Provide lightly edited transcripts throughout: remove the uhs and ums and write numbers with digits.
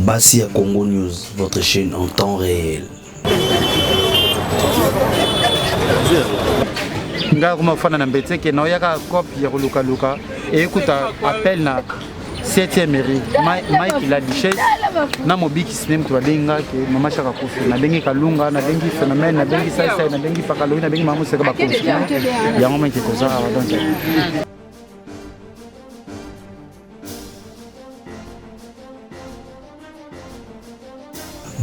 Bassia Congo News, votre chaîne en temps réel. Nga kuma fana na mbeteke na yaka copie ya luka luka et écoute appel na 7e mairie Mike la Duchesse na mobiki sinem to balenga ke mama shaka kufi na bengi kalunga na bengi phénomène na bengi sasa na bengi pakalo na bengi mamu seka ba kufi ya ngoma ke koza donc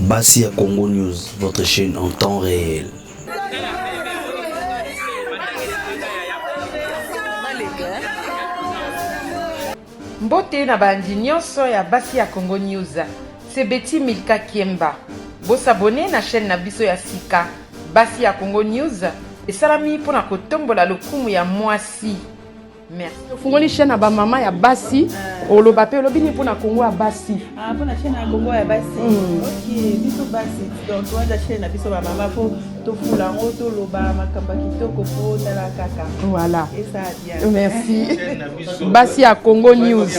Bassia Congo News, votre chaîne en temps réel. Mbote na bandi nyonso ya Bassia Congo News. C'est Betty Milka Kiemba. Bo s'abonner na chaîne na biso ya sika Bassia Congo News. Et salami pour na kotombola lokumu ya mwasi. Merci. Fungoli chaîne na ba mama ya Basi. Oloba pe lobini pour na Congo ya Basi. Ah pour na chaîne na Congo ya Basi. OK, biso Basi. Donc toi la chaîne na biso ba mama pour to fula ngoto loba makamba kitoko po tala kaka. Voilà. Et ça bien. Merci. Bassia Congo News.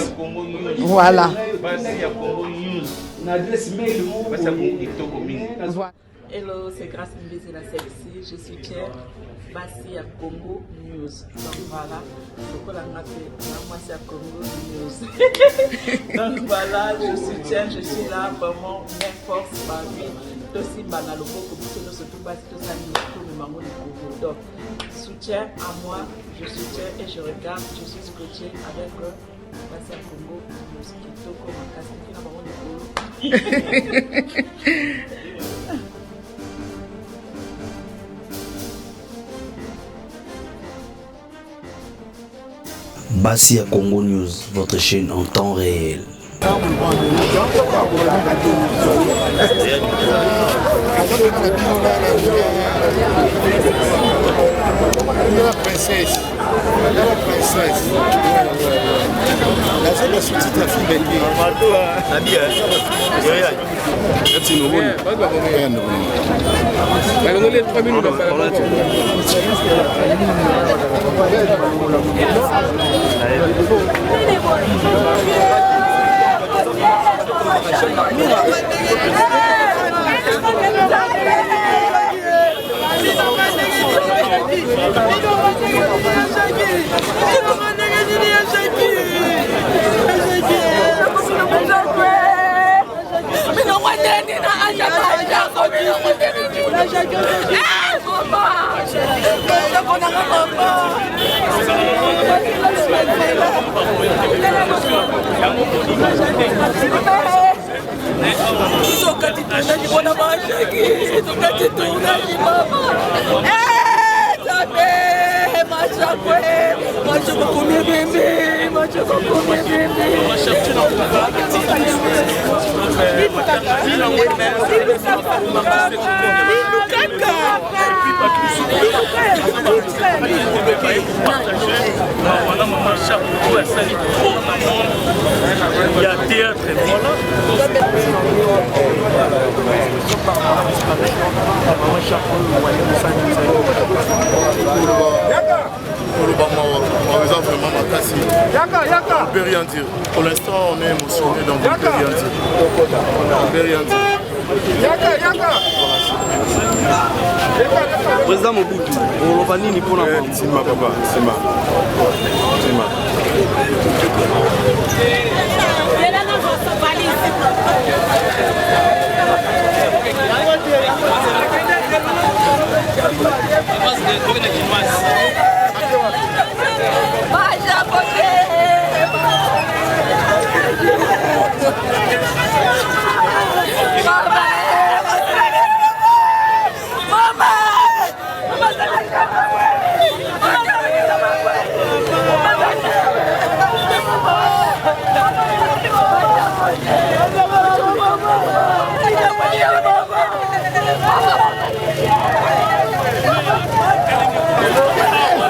Voilà. Bassia Congo News. Na adresse mail mo Bassia Congo kitoko mingi. Hello, c'est Grâce Mbezi la Sexy. Je suis Claire. Bassia Congo News. Donc voilà, pourquoi la Bassia Congo News. Donc voilà, je soutiens, je suis là, vraiment, mes forces, ma vie. Aussi, banalo, beaucoup de choses, surtout parce que ça nous trouve le maman du Congo. Donc, soutien à moi, je soutiens et je regarde, je suis scotché avec Bassia Congo News. Qui toko ma casse, qui n'a pas mon Congo. Bassia Congo News, votre chaîne en temps réel. La princesse. La princesse. La seule sous-titre à fille belle. La bien. C'est nouveau. Les 3 minutes. Il y a théâtre et voilà. On peut rien dire. Pour l'instant, on est émotionné, donc on peut rien dire. On peut rien dire. Président Mobutu, on va nini pour la Sima papa, Sima.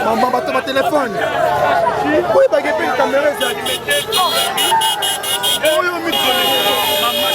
Maman, bateau ma téléphone. Oui, bah, il y a une caméra. Oh, yo, Maman,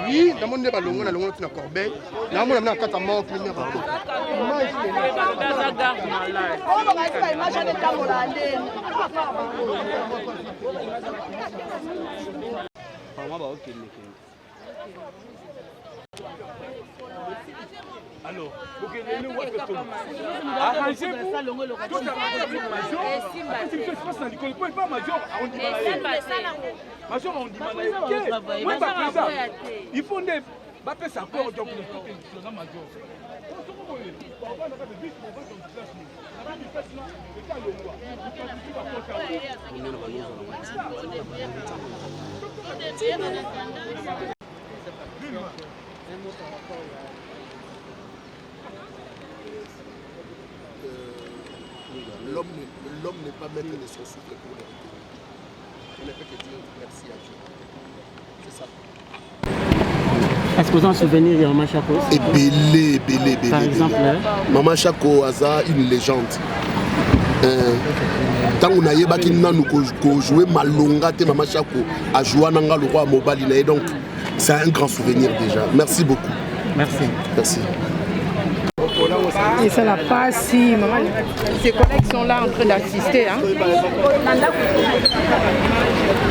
Oui, dans mon débat, on a le corbeille. Là, on a un catamount qui est alors, vous arrangez-vous. Il faut des bapesa accord donc na major L'homme n'est pas maître de son souffle pour le retour. On ne peut que dire merci à Dieu. C'est ça. Est-ce que vous avez un souvenir de Maman Chako? Et belé. Par exemple, Maman Chako a une légende. Tant qu'on a yébaki nanu ko jouer malonga te Maman Chako a joué nanga le roi Mobali donc c'est un grand souvenir déjà. Merci beaucoup. Merci. Et c'est la passe, maman. Ses collègues sont là en train d'assister. Hein.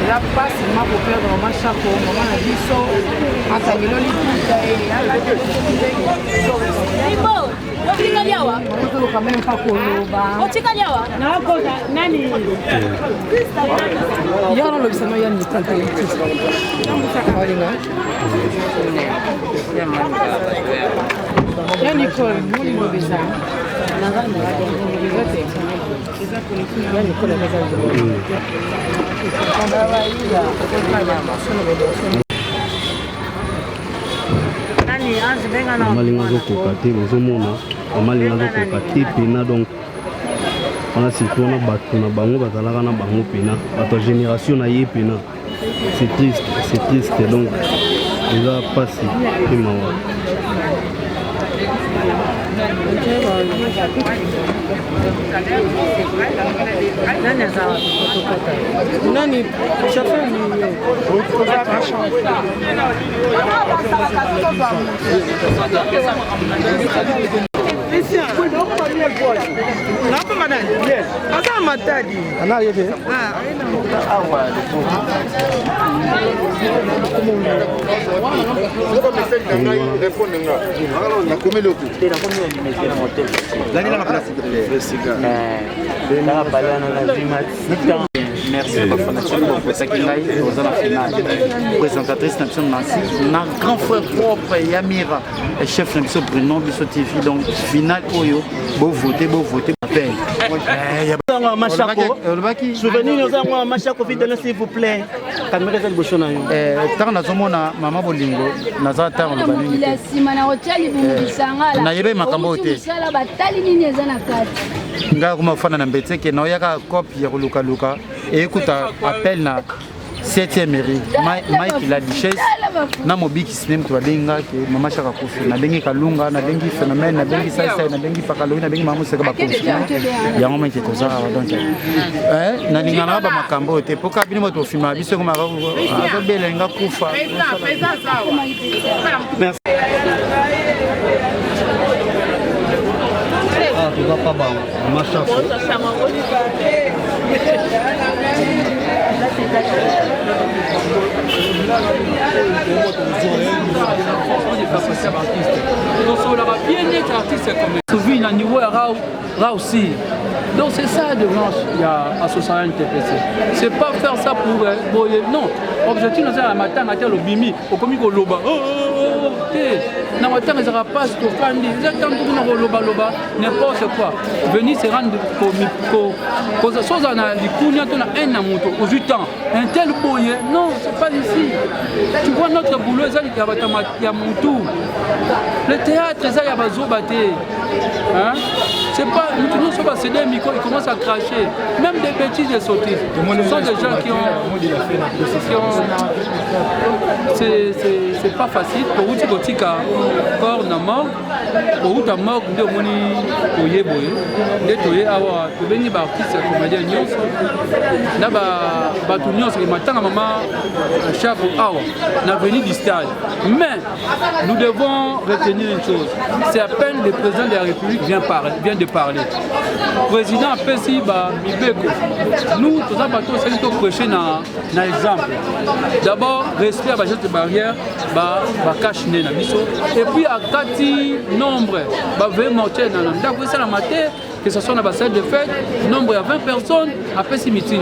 La passe, ma beau-père de Maman Chako, maman a dit ça. En Samilo, quand même pas pour nous. Nani. Il y a un lobby, il y a une liste. Il y a Nicole, moi je me besa. Mamalinga zokoka te bozomona mamalinga zokoka te pena donc wana surtout wana bato na bango bazalaka na bango pena bato ya génération na ye pena c'est triste donc eza pasi pe mawa Nani, chauffeur Merci à la présentatrice na grand frère propre Yamira et chef de Bruno Bisso TV donc final Oyo beau voter appel. Souvenir de Maman Chako s'il vous plaît. Caméra de Bochona. Tant na zomona mama bolingo naza tant le baningi. La simana hoteli bumusanga. Na yebe makambo te. Sala batali nini ezana kati. Nga kuma fana na mbetseke na yaka copie ya luka et écoute appel na 7e mairie Mike la Duchesse na mobiki sinem to balinga ke Maman Chako kufi na bengi kalunga na bengi phénomène na bengi sasa na bengi pakalo na bengi mamu seka ba kufi ya ngoma ke koza donc na lingana ba makambo te poka bini moto fima biso kuma ba belenga kufa. Merci. Ah, tu vas pas bon. Maman Chako. aussi. Donc c'est ça de blanche il y a association TPC. C'est pas faire ça pour non. Objectif c'est la matin à le bimi au comique au loba. Na matin ils aura pas ce que fandi. Ils attendent tout le loba n'importe quoi. Venir se rendre cause chose on a du coup on a un moto aux 8 ans. Un tel boye non, c'est pas ici. Tu vois notre boulot il y a mon tour. Le théâtre ça il y a bazo baté. Hein? C'est pas nous sommes pas céder micro, ils commencent à cracher. Même des bêtises de sauter. Ce sont des gens qui ont c'est pas facile pour vous dire corps na mort pour ta mort de moni oyeboye de toye awa to beni ba artiste comédien nyonso na ba to nyonso le matin maman Chako awa na venu du stade. Mais nous devons retenir une chose, c'est à peine le président de la République vient de parler. Le président a fait si Mibeko. Nous, tous les bateaux, c'est nous prêcher dans exemple. D'abord, respect à la geste de barrière, cache et puis à 4 nombre, va mortier dans la matin. que ce soit dans la salle de fête, nombre de 20 personnes, après ce meeting.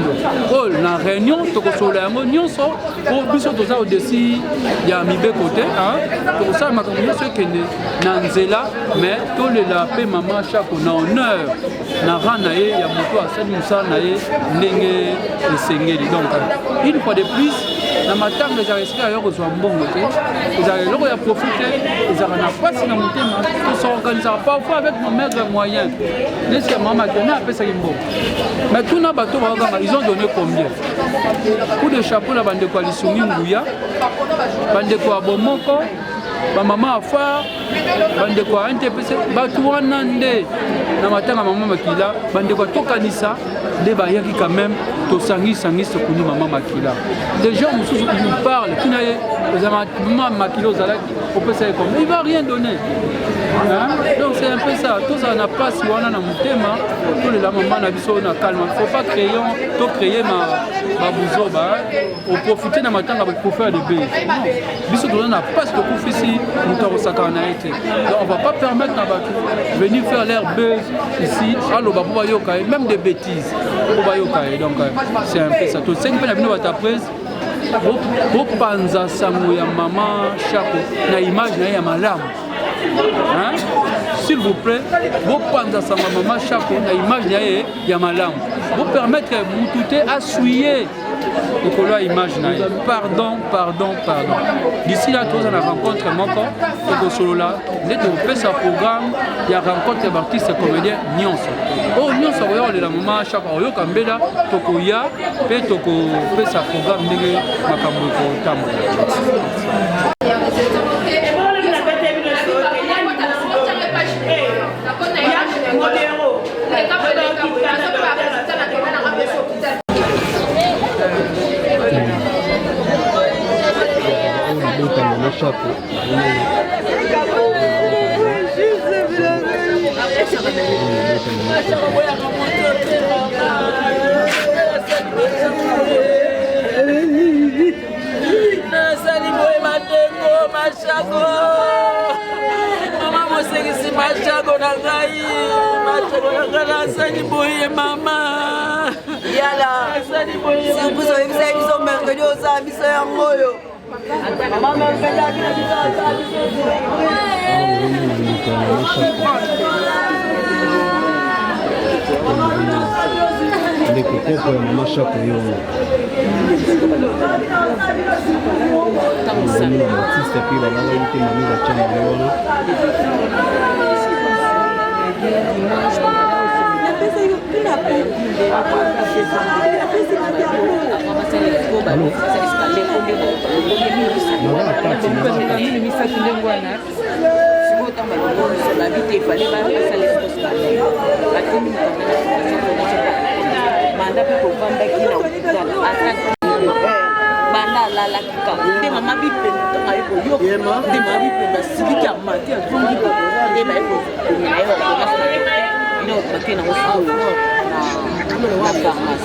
Oh, la réunion, tu as sur la réunion, pour plus au-dessus, il y a mis côté, pour ça, ma communauté, c'est que Nanzela, mais tous les lapins, maman, chaque on a honneur, na ranae, il y a beaucoup à ça, nous ça, nae, n'enge, et sengeli. Donc, une fois de plus, dans ma table, les arrêtés ailleurs, ils ont un bon côté, ils ont profité, ils ont pas si dans mon thème, ils s'organisent parfois avec nos maigres moyens. N'est-ce que maman donné après ça, mais tout n'a pas tout, ils ont donné combien? Coup de chapeau, la bande de coalition Ngouya, bande de quoi Bomoko, ma maman a fait, bande de quoi NTPC, Batouanande, na matanga maman Makila, bande de quoi Tokanisa, des barrières qui quand même, Tosangi, Sangi, se connaît maman Makila. Des gens qui nous parlent, qui n'ont pas maman Makila aux alaks, on peut savoir comment. Il ne va rien donner. Hein? Donc c'est un peu ça. Tout ça n'a pas si on a un thème. Tout le maman n'a pas de calme. Il ne faut pas créer ma bouzoba. On profite de ma tanga pour faire des baies. Non. On n'a pas ce que vous faites ici. Donc on ne va pas permettre de venir faire l'air buzz ici. Même des bêtises. Donc c'est un peu ça. Tout ça, c'est un peu vous pensez à ça, maman, chaque na image na malamu. Hein? S'il vous plaît, vous pensez à ça, maman, chaque image na malamu. Vous permettre que vous tout à souiller le image na. Pardon. D'ici là, tous on a rencontré mon corps, et solo là, dès que vous faites ce programme, il y a rencontre d'artistes et comédiens Nyonso. Oh, Nyonso, on est la maman, chaque fois, on est là, Tokoya, et Toko fait ce programme de Makambo Tambo.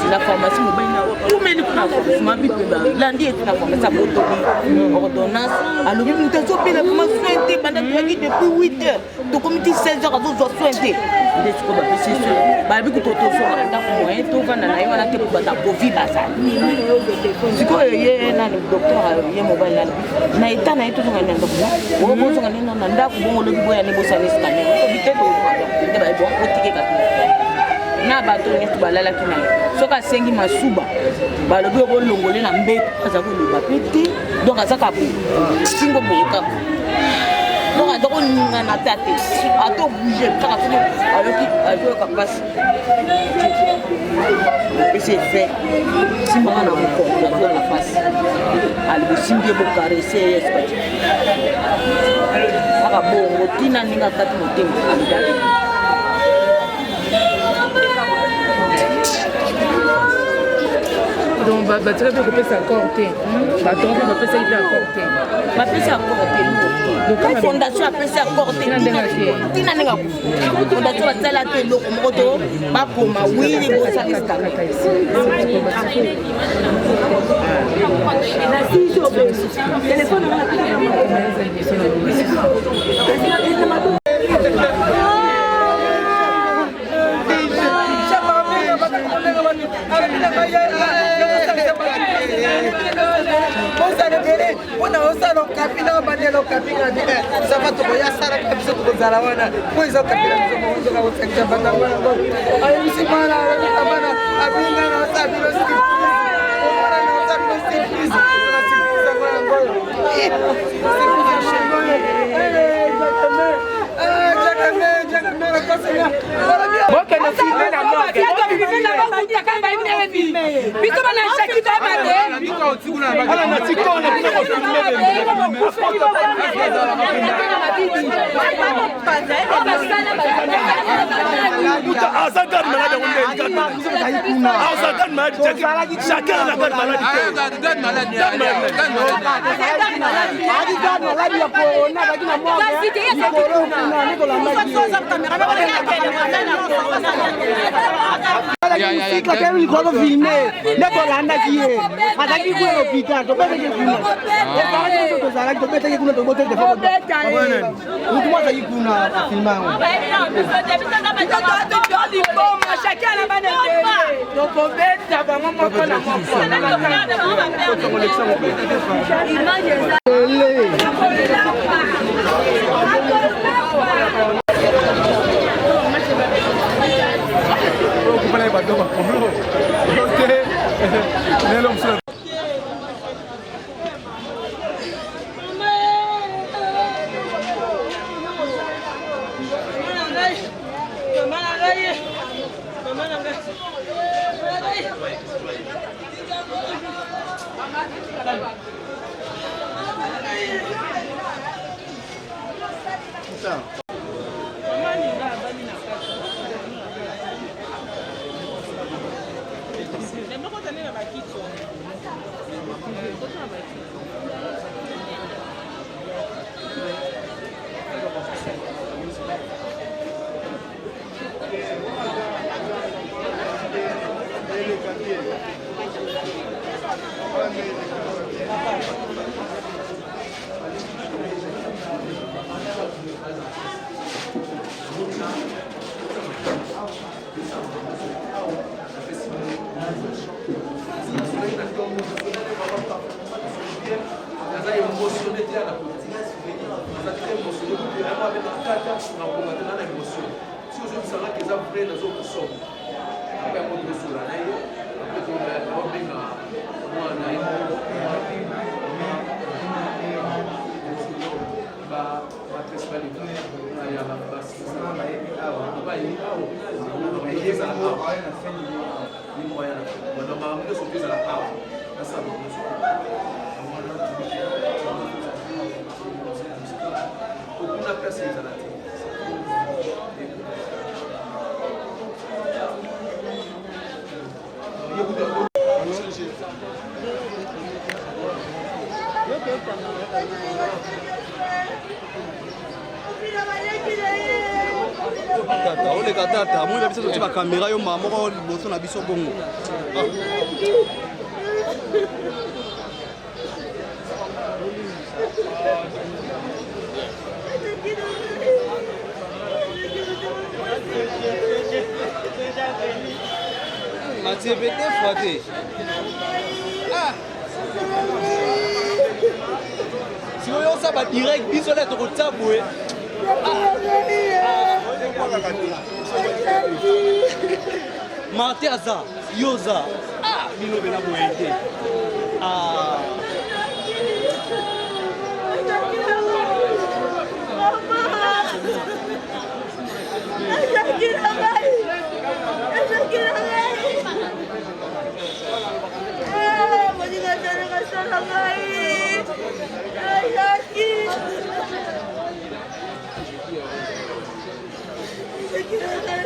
La formation tout mène pour la formation. Lundi est la formation ordonnance. Alors nous avons fait la formation pendant depuis 8 heures. Donc comme dit 16 heures, nous avons soigné. C'est sûr. Bah vu que tout ça on a moyen tout va na yo na te pour ta bovi basa. Siko ye na docteur ye mobile na. Na eta na eto ngana ndoko. Wo bozo ngana na ndako bongo lobi boya ne bosa ne scanner. Ko bité to ba ba bo otike ka. Na bato nyatu balala kina. Soka sengi masuba. Balobi bo longole na mbeto aza ko loba pété. Donc azaka po. Singo boka. Donc à droit nous on a tâté à tout bouger par rapport à jouer capacité et c'est fait si on a encore la face à le simbier pour caresser ah bon tina ninga tatu motembo donc bah très bien que ça corté bah donc on peut ça il corté bah peut ça corté donc fondation a fait ça corté tina ninga fondation a tala te lo moto ba koma wili bo ça kata na si jo téléphone bozala ebele mpona osala okapi na bandela okapi na de zava tokoya asalaka biso tokozala wana po eza okapi na biso mozoka kosakisa banda wana ngo ayebisi bana alobika bana abinga na osala bino surprise omona na osala bino surprise na surprise yango yangoyo surprise ya shengoyo bokende filme na biso bana shaki to bade ala na tikona biso filme aza gade malade aza gade malade chacun na gade malade likolo filme nde tolandaki ye azalaki kuya hôpital tobetaki kuna ezalaki tozalaki tobetaki kuna toboteki mutu mo azalaki kuna afilma yango tokobeta bango moko na moko tata moi biso toti ba caméra yo mama moko liboso na biso bongo Mathieu bete froidé ah si on ça va direct biso là to kotaboué Martiaza, Yoza, ah, Lino Bena Boete. Ah. Thank you.